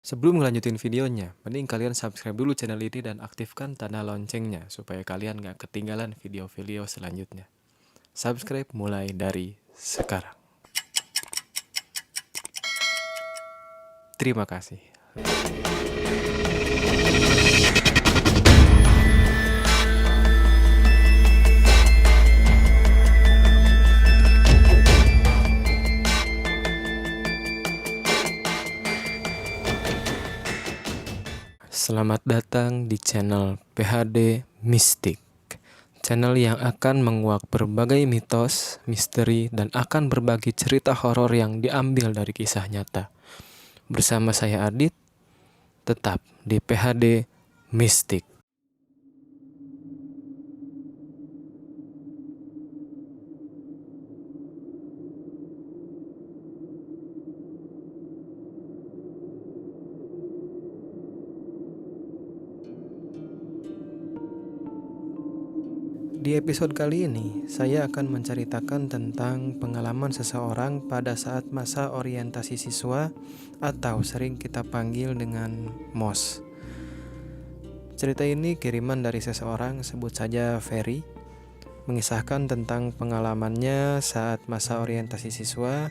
Sebelum ngelanjutin videonya, mending kalian subscribe dulu channel ini dan aktifkan tanda loncengnya supaya kalian gak ketinggalan video-video selanjutnya. Subscribe mulai dari sekarang. Terima kasih. Selamat datang di channel PHD Mistik. Channel yang akan menguak berbagai mitos, misteri, dan akan berbagi cerita horor yang diambil dari kisah nyata. Bersama saya Adit, tetap di PHD Mistik. Di episode kali ini, saya akan menceritakan tentang pengalaman seseorang pada saat masa orientasi siswa atau sering kita panggil dengan MOS. Cerita ini kiriman dari seseorang, sebut saja Ferry, mengisahkan tentang pengalamannya saat masa orientasi siswa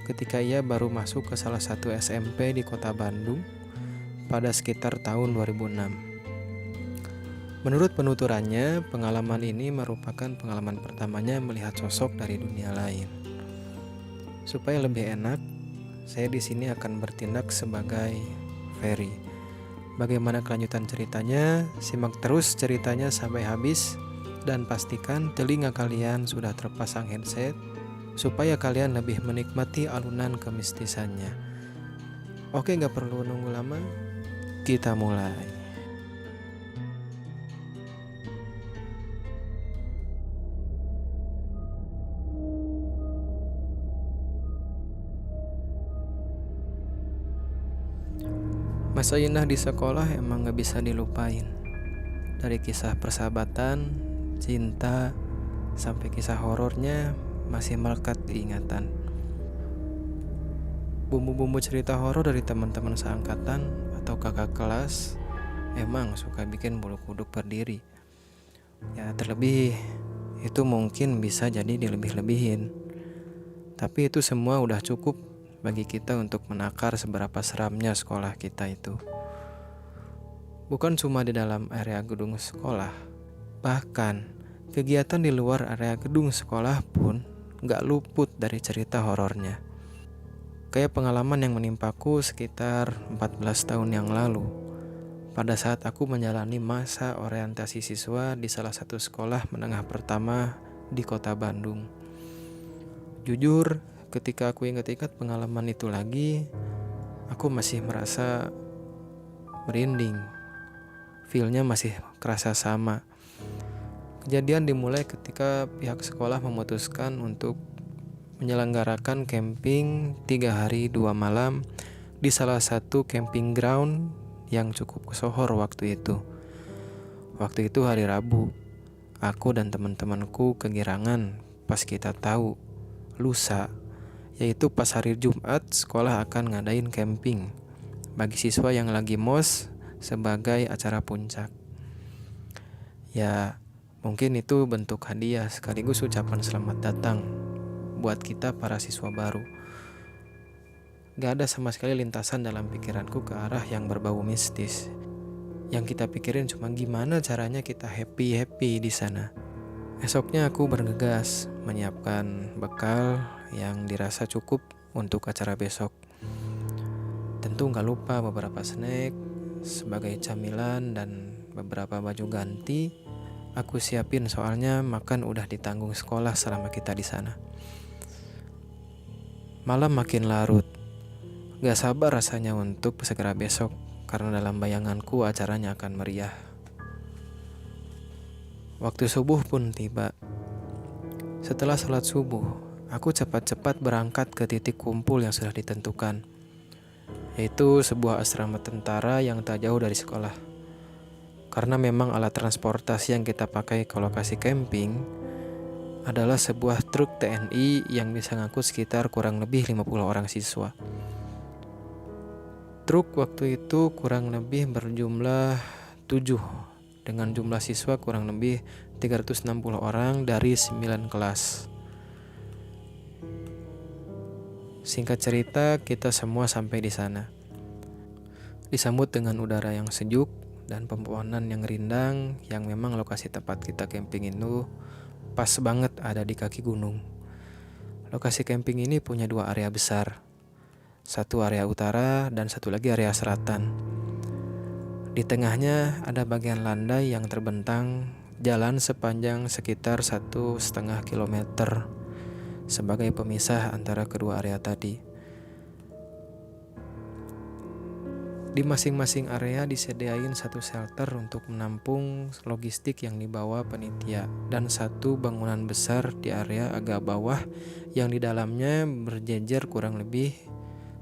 ketika ia baru masuk ke salah satu SMP di kota Bandung pada sekitar tahun 2006. Menurut penuturannya, pengalaman ini merupakan pengalaman pertamanya melihat sosok dari dunia lain. Supaya lebih enak, saya di sini akan bertindak sebagai Ferry. Bagaimana kelanjutan ceritanya? Simak terus ceritanya sampai habis dan pastikan telinga kalian sudah terpasang headset supaya kalian lebih menikmati alunan kemistisannya. Oke, gak perlu nunggu lama, kita mulai. Masa indah di sekolah emang gak bisa dilupain. Dari kisah persahabatan, cinta, sampai kisah horornya masih melekat di ingatan. Bumbu-bumbu cerita horor dari teman-teman seangkatan atau kakak kelas emang suka bikin bulu kuduk berdiri. Ya terlebih itu mungkin bisa jadi dilebih-lebihin. Tapi itu semua udah cukup bagi kita untuk menakar seberapa seramnya sekolah kita itu. Bukan cuma di dalam area gedung sekolah, bahkan kegiatan di luar area gedung sekolah pun gak luput dari cerita horornya. Kayak pengalaman yang menimpaku sekitar 14 tahun yang lalu, pada saat aku menjalani masa orientasi siswa di salah satu sekolah menengah pertama di kota Bandung. Jujur, ketika aku ingat-ingat pengalaman itu lagi, aku masih merasa merinding. Feel-nya masih kerasa sama. Kejadian dimulai ketika pihak sekolah memutuskan untuk menyelenggarakan camping 3 hari 2 malam di salah satu camping ground yang cukup kesohor waktu itu. Waktu itu hari Rabu, aku dan teman-temanku kegirangan pas kita tahu lusa, yaitu pas hari Jumat sekolah akan ngadain camping bagi siswa yang lagi MOS sebagai acara puncak. Ya, mungkin itu bentuk hadiah sekaligus ucapan selamat datang buat kita para siswa baru. Gak ada sama sekali lintasan dalam pikiranku ke arah yang berbau mistis. Yang kita pikirin cuma gimana caranya kita happy di sana. Esoknya aku bergegas menyiapkan bekal yang dirasa cukup untuk acara besok. Tentu gak lupa beberapa snack sebagai camilan dan beberapa baju ganti. Aku siapin soalnya makan udah ditanggung sekolah selama kita di sana. Malam makin larut. Gak sabar rasanya untuk segera besok karena dalam bayanganku acaranya akan meriah. Waktu subuh pun tiba. Setelah sholat subuh, aku cepat-cepat berangkat ke titik kumpul yang sudah ditentukan, yaitu sebuah asrama tentara yang tak jauh dari sekolah. Karena memang alat transportasi yang kita pakai ke lokasi camping adalah sebuah truk TNI yang bisa ngangkut sekitar kurang lebih 50 orang siswa. Truk waktu itu kurang lebih berjumlah 7 dengan jumlah siswa kurang lebih 360 orang dari 9 kelas. Singkat cerita, kita semua sampai di sana. Disambut dengan udara yang sejuk dan pepohonan yang rindang, yang memang lokasi tempat kita camping itu pas banget ada di kaki gunung. Lokasi camping ini punya 2 area besar. Satu area utara dan satu lagi area selatan. Di tengahnya ada bagian landai yang terbentang jalan sepanjang sekitar 1,5 kilometer sebagai pemisah antara kedua area tadi. Di masing-masing area disediain satu shelter untuk menampung logistik yang dibawa panitia dan satu bangunan besar di area agak bawah yang di dalamnya berjejer kurang lebih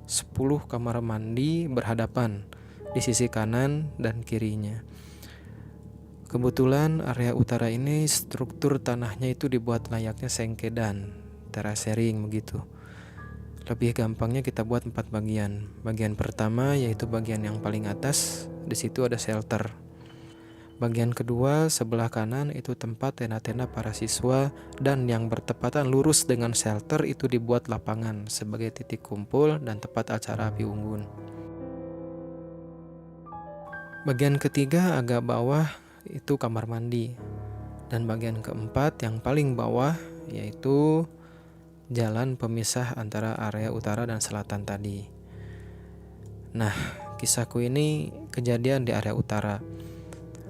10 kamar mandi berhadapan di sisi kanan dan kirinya. Kebetulan area utara ini struktur tanahnya itu dibuat layaknya sengkedan, terasering begitu. Lebih gampangnya kita buat 4 bagian. Bagian pertama yaitu bagian yang paling atas, di situ ada shelter. Bagian kedua sebelah kanan itu tempat tenda-tenda para siswa, dan yang bertepatan lurus dengan shelter itu dibuat lapangan sebagai titik kumpul dan tempat acara api unggun. Bagian ketiga agak bawah itu kamar mandi, dan bagian keempat yang paling bawah yaitu jalan pemisah antara area utara dan selatan tadi. Nah, kisahku ini kejadian di area utara,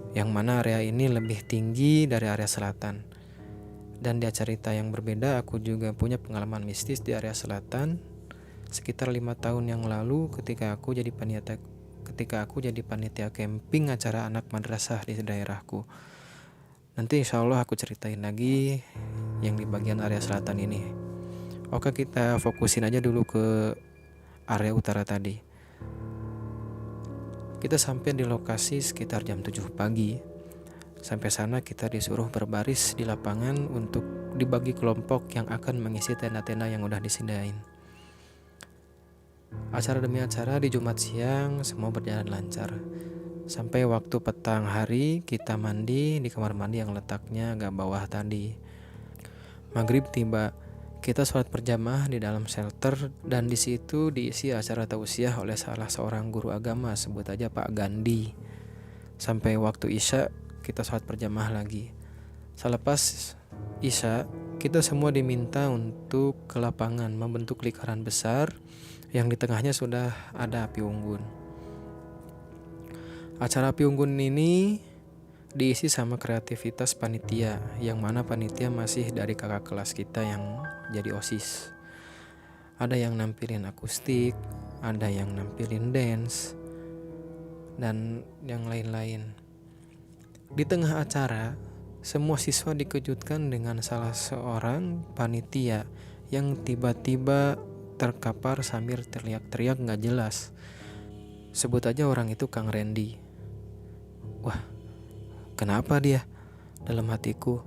yang mana area ini lebih tinggi dari area selatan. Dan di cerita yang berbeda, aku juga punya pengalaman mistis di area selatan sekitar 5 tahun yang lalu ketika aku jadi panitia camping acara anak madrasah di daerahku. Nanti insya Allah aku ceritain lagi yang di bagian area selatan ini. Oke, kita fokusin aja dulu ke area utara tadi. Kita sampai di lokasi sekitar jam 7 pagi. Sampai sana kita disuruh berbaris di lapangan untuk dibagi kelompok yang akan mengisi tenda-tenda yang udah disediain. Acara demi acara di Jumat siang semua berjalan lancar. Sampai waktu petang hari kita mandi di kamar mandi yang letaknya agak bawah tadi. Maghrib tiba. Kita sholat berjamaah di dalam shelter, dan di situ diisi acara tausiah oleh salah seorang guru agama, sebut aja Pak Gandhi. Sampai waktu Isya kita sholat berjamaah lagi. Selepas Isya kita semua diminta untuk ke lapangan membentuk lingkaran besar yang di tengahnya sudah ada api unggun. Acara api unggun ini diisi sama kreativitas panitia, yang mana panitia masih dari kakak kelas kita yang jadi OSIS. Ada yang nampilin akustik, ada yang nampilin dance, dan yang lain-lain. Di tengah acara, semua siswa dikejutkan dengan salah seorang panitia yang tiba-tiba terkapar sambil teriak-teriak gak jelas. Sebut aja orang itu Kang Randy. Wah, kenapa dia? Dalam hatiku.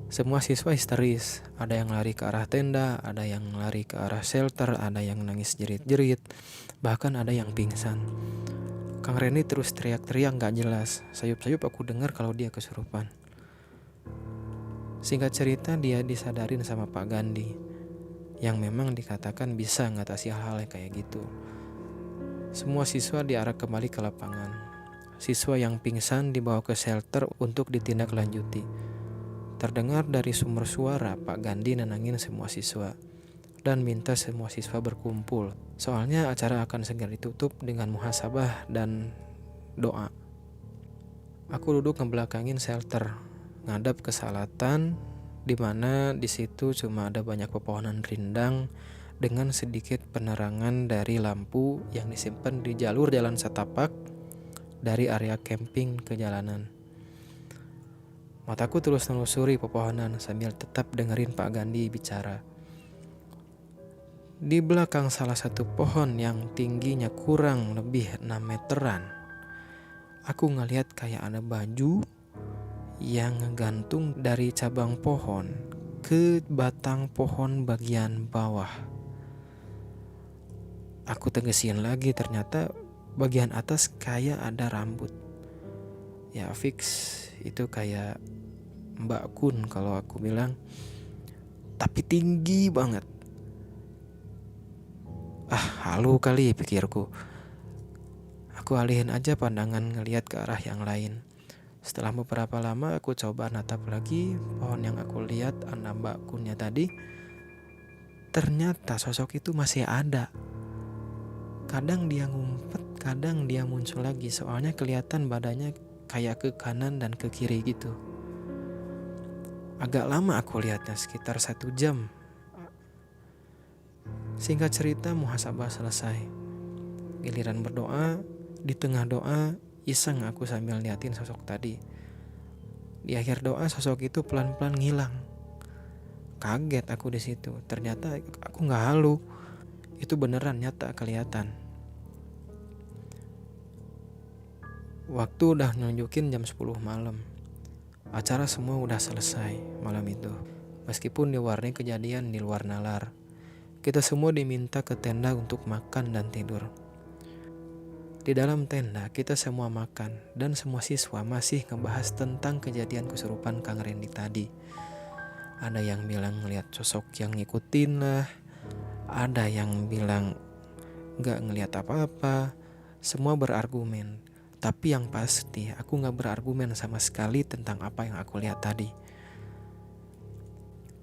Semua siswa histeris. Ada yang lari ke arah tenda, ada yang lari ke arah shelter, ada yang nangis jerit-jerit, bahkan ada yang pingsan. Kang Randy terus teriak-teriak gak jelas. Sayup-sayup aku dengar kalau dia kesurupan. Singkat cerita, dia disadarin sama Pak Gandhi, yang memang dikatakan bisa ngatasi hal-hal kayak gitu. Semua siswa diarak kembali ke lapangan. Siswa yang pingsan dibawa ke shelter untuk ditindaklanjuti. Terdengar dari sumber suara Pak Gandhi nenangin semua siswa dan minta semua siswa berkumpul. Soalnya acara akan segera ditutup dengan muhasabah dan doa. Aku duduk ngebelakangin shelter, ngadap ke selatan, di mana di situ cuma ada banyak pepohonan rindang dengan sedikit penerangan dari lampu yang disimpan di jalur jalan setapak dari area camping ke jalanan. Mataku terus menelusuri pepohonan sambil tetap dengerin Pak Gandhi bicara. Di belakang salah satu pohon yang tingginya kurang lebih 6 meteran, aku ngeliat kayak ada baju yang ngegantung dari cabang pohon ke batang pohon bagian bawah. Aku tegesin lagi, ternyata bagian atas kayak ada rambut. Ya fix itu kayak Mbak Kun kalau aku bilang, tapi tinggi banget. Halu kali pikirku. Aku alihin aja pandangan ngeliat ke arah yang lain. Setelah beberapa lama aku coba natap lagi pohon yang aku lihat anak Mbak Kunnya tadi. Ternyata sosok itu masih ada. Kadang dia ngumpet, kadang dia muncul lagi. Soalnya kelihatan badannya kayak ke kanan dan ke kiri gitu. Agak lama aku lihatnya, sekitar 1 jam. Singkat cerita, muhasabah selesai. Giliran berdoa, di tengah doa iseng aku sambil liatin sosok tadi. Di akhir doa sosok itu pelan-pelan ngilang. Kaget aku di situ. Ternyata aku nggak halu. Itu beneran nyata kelihatan. Waktu udah nunjukin jam 10 malam. Acara semua udah selesai malam itu. Meskipun diwarnai kejadian di luar nalar. Kita semua diminta ke tenda untuk makan dan tidur. Di dalam tenda kita semua makan dan semua siswa masih ngebahas tentang kejadian kesurupan Kang Randy tadi. Ada yang bilang ngeliat sosok yang ngikutin lah. Ada yang bilang gak ngeliat apa-apa. Semua berargumen. Tapi yang pasti aku gak berargumen sama sekali tentang apa yang aku lihat tadi.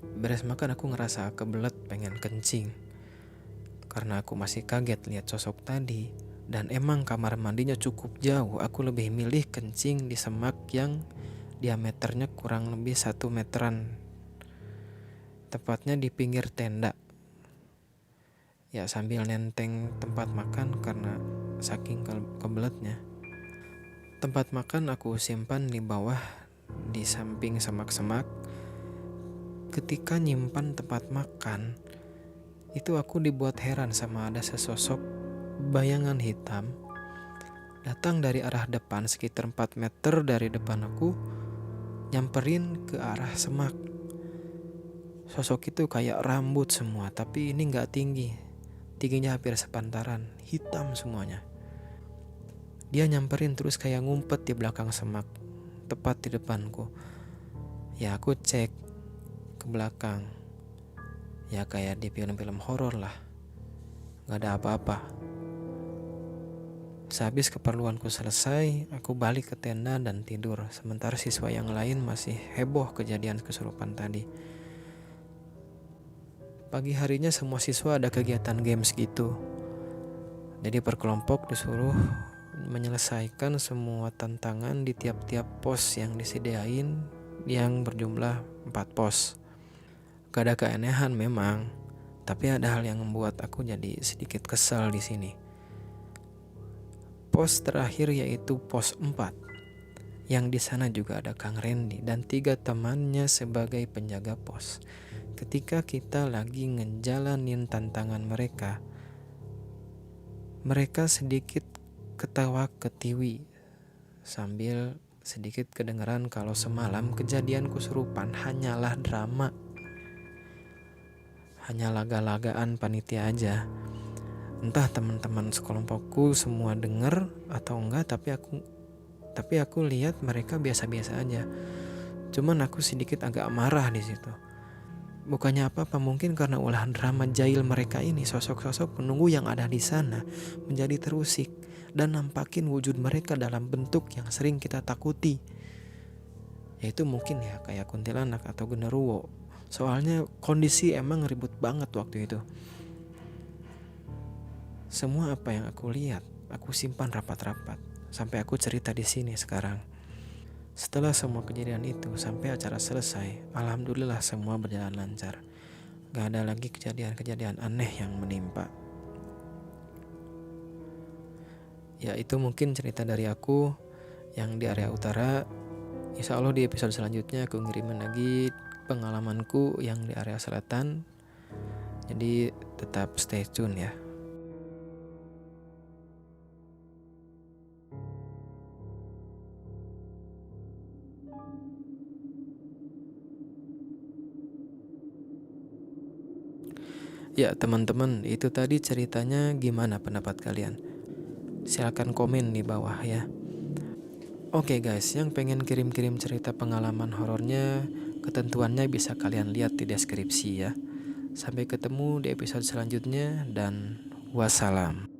Beres makan aku ngerasa kebelet pengen kencing. Karena aku masih kaget lihat sosok tadi. Dan emang kamar mandinya cukup jauh. Aku lebih milih kencing di semak yang diameternya kurang lebih 1 meteran. Tepatnya di pinggir tenda. Ya sambil nenteng tempat makan karena saking kebeletnya. Tempat makan aku simpan di bawah, di samping semak-semak. Ketika nyimpan tempat makan, itu aku dibuat heran sama ada sesosok bayangan hitam datang dari arah depan sekitar 4 meter dari depan aku, nyamperin ke arah semak. Sosok itu kayak rambut semua, tapi ini gak tinggi. Tingginya hampir sepantaran, hitam semuanya. Dia nyamperin terus kayak ngumpet di belakang semak, tepat di depanku. Ya aku cek ke belakang. Ya kayak di film-film horor lah. Gak ada apa-apa. Sehabis keperluanku selesai, aku balik ke tenda dan tidur. Sementara siswa yang lain masih heboh kejadian kesurupan tadi. Pagi harinya semua siswa ada kegiatan games gitu. Jadi per kelompok disuruh menyelesaikan semua tantangan di tiap-tiap pos yang disediain yang berjumlah 4 pos. Gak ada keanehan memang, tapi ada hal yang membuat aku jadi sedikit kesal di sini. Pos terakhir yaitu pos 4, yang di sana juga ada Kang Randy dan 3 temannya sebagai penjaga pos. Ketika kita lagi ngejalanin tantangan mereka sedikit ketawa ketiwi sambil sedikit kedengeran kalau semalam kejadian kesurupan hanyalah drama, hanya laga-lagaan panitia aja. Entah teman-teman sekelompokku semua denger atau enggak, tapi aku lihat mereka biasa-biasa aja. Cuman aku sedikit agak marah di situ. Bukannya apa-apa, mungkin karena ulah drama jahil mereka ini, sosok-sosok penunggu yang ada di sana menjadi terusik dan nampakin wujud mereka dalam bentuk yang sering kita takuti. Yaitu mungkin ya kayak kuntilanak atau genderuwo. Soalnya kondisi emang ribut banget waktu itu. Semua apa yang aku lihat, aku simpan rapat-rapat sampai aku cerita di sini sekarang. Setelah semua kejadian itu sampai acara selesai, alhamdulillah semua berjalan lancar. Gak ada lagi kejadian-kejadian aneh yang menimpa. Ya itu mungkin cerita dari aku yang di area utara. Insya Allah di episode selanjutnya aku ngirimin lagi pengalamanku yang di area selatan. Jadi tetap stay tune ya. Ya teman-teman, itu tadi ceritanya, gimana pendapat kalian? Silahkan komen di bawah ya. Oke guys, yang pengen kirim-kirim cerita pengalaman horornya, ketentuannya bisa kalian lihat di deskripsi ya. Sampai ketemu di episode selanjutnya dan wassalam.